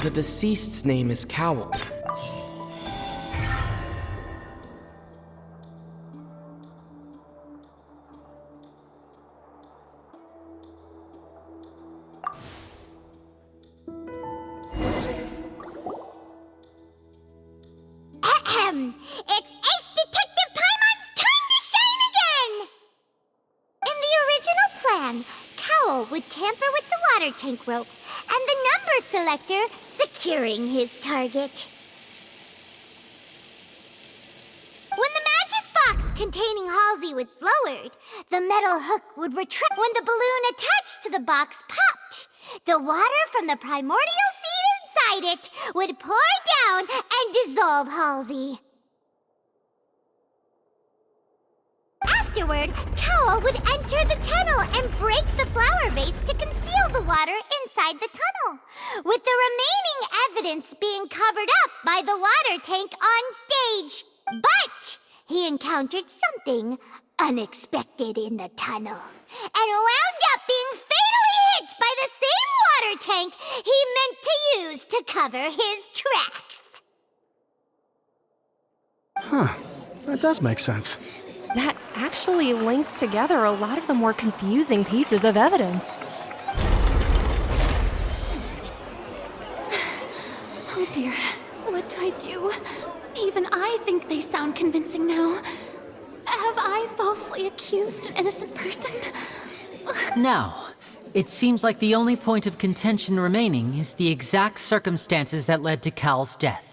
The deceased's name is Cowl. It's Ace Detective Paimon's time to shine again! In the original plan, Cowl would tamper with the water tank rope and the number selector securing his target. When the magic box containing Halsey was lowered, the metal hook would retract. When the balloon attached to the box popped, the water from the primordial seed inside it would pour down and dissolve Halsey. Afterward, Cowl would enter the tunnel and break the flower vase to conceal the water inside the tunnel, with the remaining evidence being covered up by the water tank on stage. But he encountered something unexpected in the tunnel and wound up being fatally hit by the same water tank he meant to use to cover his tracks. Huh. That does make sense. That actually links together a lot of the more confusing pieces of evidence. Oh dear, what do I do? Even I think they sound convincing now. Have I falsely accused an innocent person? Now, it seems like the only point of contention remaining is the exact circumstances that led to Cal's death.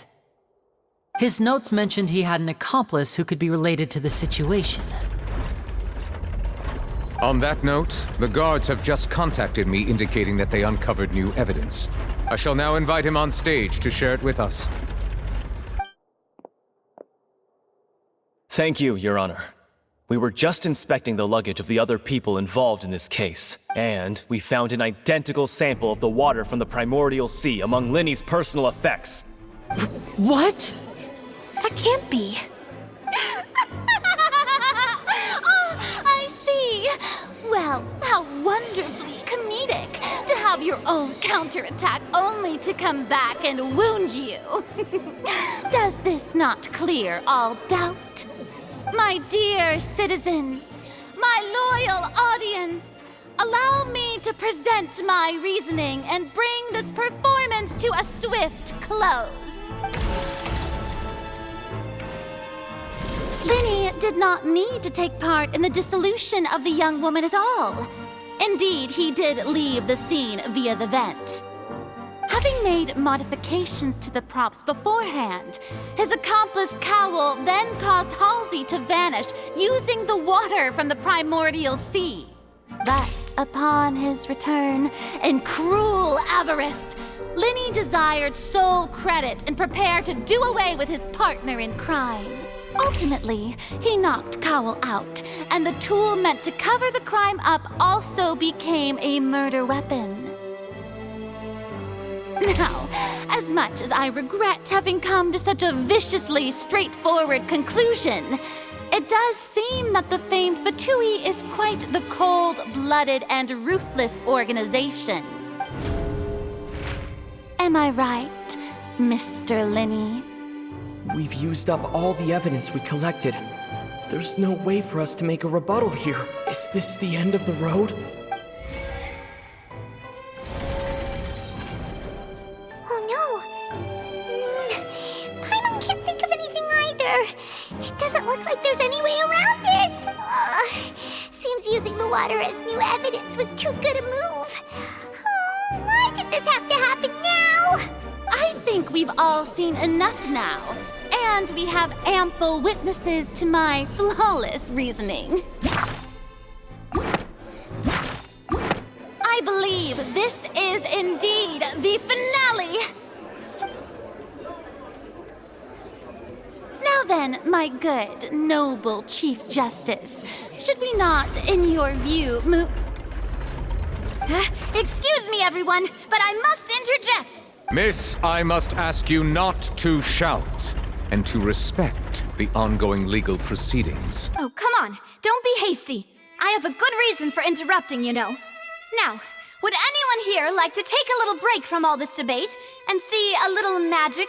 His notes mentioned he had an accomplice who could be related to the situation. On that note, the guards have just contacted me indicating that they uncovered new evidence. I shall now invite him on stage to share it with us. Thank you, Your Honor. We were just inspecting the luggage of the other people involved in this case, and we found an identical sample of the water from the primordial sea among Linny's personal effects. What? That can't be. Oh, I see. Well, how wonderfully comedic to have your own counterattack only to come back and wound you. Does this not clear all doubt? My dear citizens, my loyal audience, allow me to present my reasoning and bring this performance to a swift close. Linny did not need to take part in the dissolution of the young woman at all. Indeed, he did leave the scene via the vent. Having made modifications to the props beforehand, his accomplice Cowl then caused Halsey to vanish using the water from the primordial sea. But upon his return, in cruel avarice, Linny desired sole credit and prepared to do away with his partner in crime. Ultimately, he knocked Cowl out, and the tool meant to cover the crime up also became a murder weapon. Now, as much as I regret having come to such a viciously straightforward conclusion, it does seem that the famed Fatui is quite the cold-blooded and ruthless organization. Am I right, Mr. Linny? We've used up all the evidence we collected. There's no way for us to make a rebuttal here. Is this the end of the road? Oh no! Paimon can't think of anything either. It doesn't look like there's any way around this. Seems using the water as new evidence was too good a move. Oh, why did this have to happen now? I think we've all seen enough now, and we have ample witnesses to my flawless reasoning. I believe this is indeed the finale. Now then, my good, noble Chief Justice, should we not, in your view, move... Excuse me, everyone, but I must interject. Miss, I must ask you not to shout and to respect the ongoing legal proceedings. Oh, come on. Don't be hasty. I have a good reason for interrupting, you know. Now, Would anyone here like to take a little break from all this debate and see a little magic?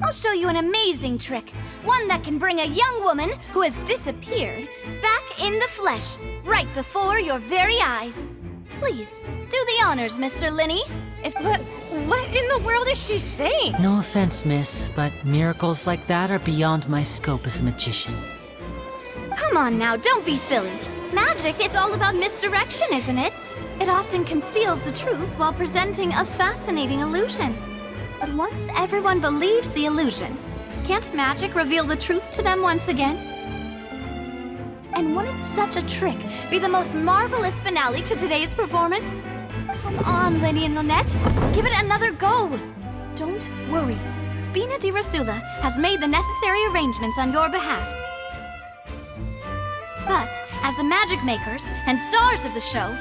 I'll show you an amazing trick. One that can bring a young woman who has disappeared back in the flesh, right before your very eyes. Please, do the honors, Mr. Linny. What in the world is she saying? No offense, miss, but miracles like that are beyond my scope as a magician. Come on now, don't be silly. Magic is all about misdirection, isn't it? It often conceals the truth while presenting a fascinating illusion. But once everyone believes the illusion, can't magic reveal the truth to them once again? And wouldn't such a trick be the most marvelous finale to today's performance? Come on, Linny and Lynette, give it another go. Don't worry, Spina di Rasula has made the necessary arrangements on your behalf. But as the magic makers and stars of the show,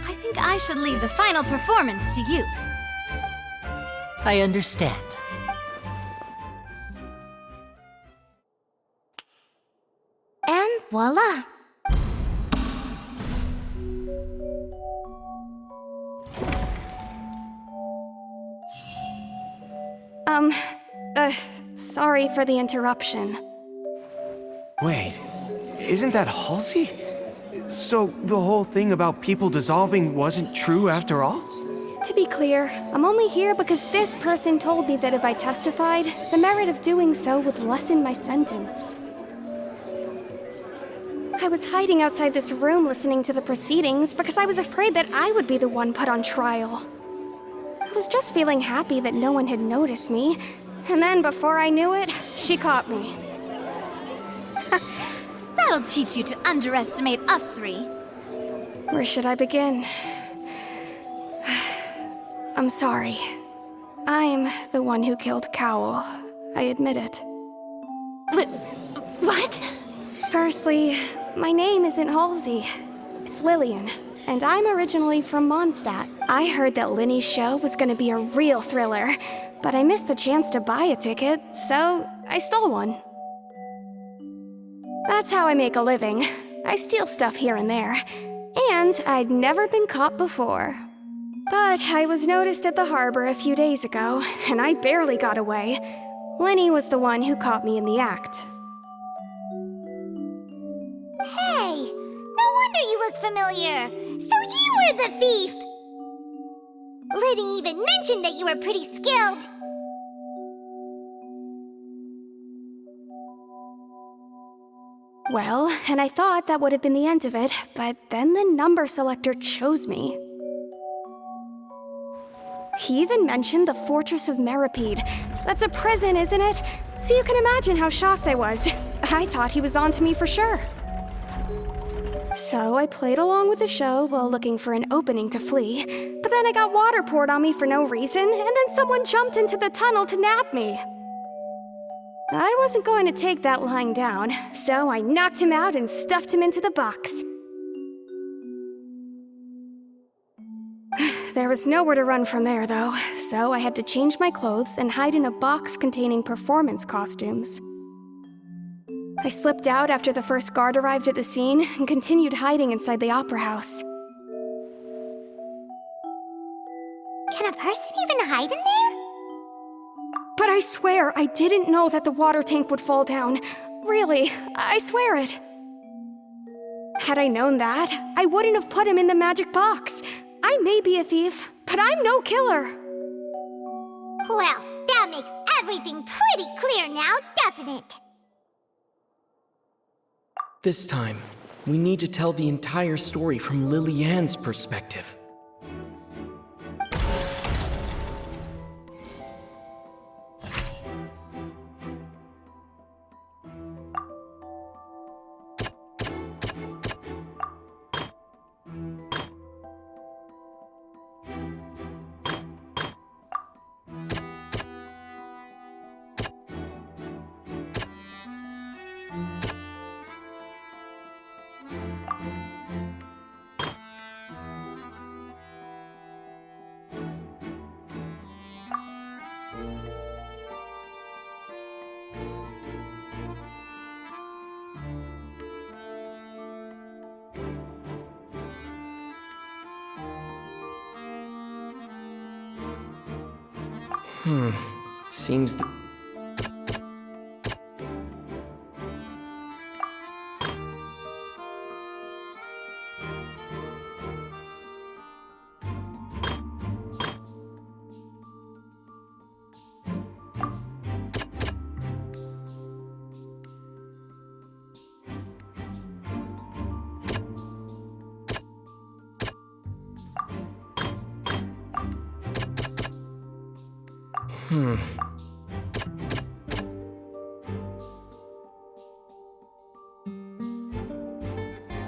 I think I should leave the final performance to you. I understand. And voila! Sorry for the interruption. Wait, isn't that Halsey? So the whole thing about people dissolving wasn't true after all? To be clear, I'm only here because this person told me that if I testified, the merit of doing so would lessen my sentence. I was hiding outside this room listening to the proceedings because I was afraid that I would be the one put on trial. I was just feeling happy that no one had noticed me, and then before I knew it, she caught me. That'll teach you to underestimate us three. Where should I begin? I'm sorry. I'm the one who killed Cowell. I admit it. What? Firstly, my name isn't Halsey. It's Lillian, and I'm originally from Mondstadt. I heard that Linny's show was gonna be a real thriller, but I missed the chance to buy a ticket, so I stole one. That's how I make a living. I steal stuff here and there, and I'd never been caught before. But I was noticed at the harbor a few days ago, and I barely got away. Linny was the one who caught me in the act. Hey, no wonder you look familiar. So you were the thief! Liddy even mentioned that you were pretty skilled. Well, and I thought that would have been the end of it, but then the number selector chose me. He even mentioned the Fortress of Meripede. That's a prison, isn't it? So you can imagine how shocked I was. I thought he was on to me for sure. So I played along with the show while looking for an opening to flee, but then I got water poured on me for no reason, and then someone jumped into the tunnel to nab me. I wasn't going to take that lying down, so I knocked him out and stuffed him into the box. There was nowhere to run from there, though, so I had to change my clothes and hide in a box containing performance costumes. I slipped out after the first guard arrived at the scene and continued hiding inside the opera house. Can a person even hide in there? But I swear I didn't know that the water tank would fall down. Really, I swear it. Had I known that, I wouldn't have put him in the magic box. I may be a thief, but I'm no killer. Well, that makes everything pretty clear now, doesn't it? This time, we need to tell the entire story from Lily-Ann's perspective. Seems the...